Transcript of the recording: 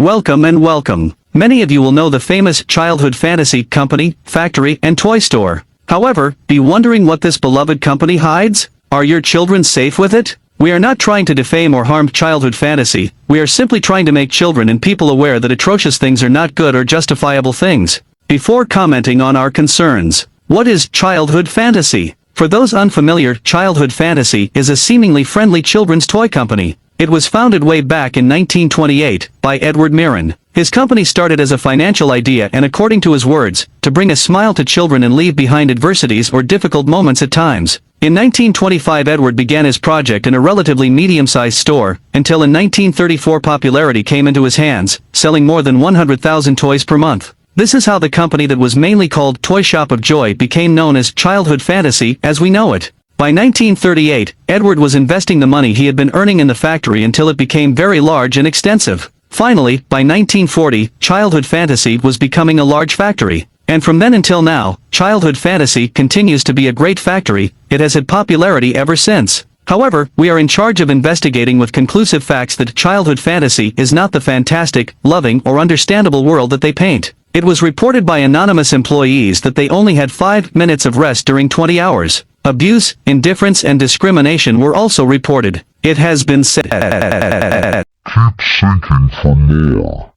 Welcome and welcome. Many of you will know the famous childhood fantasy company, factory, and toy store. However, be wondering what this beloved company hides? Are your children safe with it? We are not trying to defame or harm childhood fantasy, we are simply trying to make children and people aware that atrocious things are not good or justifiable things. Before commenting on our concerns, what is childhood fantasy? For those unfamiliar, childhood fantasy is a seemingly friendly children's toy company. It was founded way back in 1928, by Edward Mirren. His company started as a financial idea and, according to his words, to bring a smile to children and leave behind adversities or difficult moments at times. In 1925 Edward began his project in a relatively medium-sized store, until in 1934 popularity came into his hands, selling more than 100,000 toys per month. This is how the company that was mainly called Toy Shop of Joy became known as childhood fantasy as we know it. By 1938, Edward was investing the money he had been earning in the factory until it became very large and extensive. Finally, by 1940, childhood fantasy was becoming a large factory. And from then until now, childhood fantasy continues to be a great factory. It has had popularity ever since. However, we are in charge of investigating with conclusive facts that childhood fantasy is not the fantastic, loving, or understandable world that they paint. It was reported by anonymous employees that they only had 5 minutes of rest during 20 hours. Abuse, indifference and discrimination were also reported. It has been said. Keep sinking for more.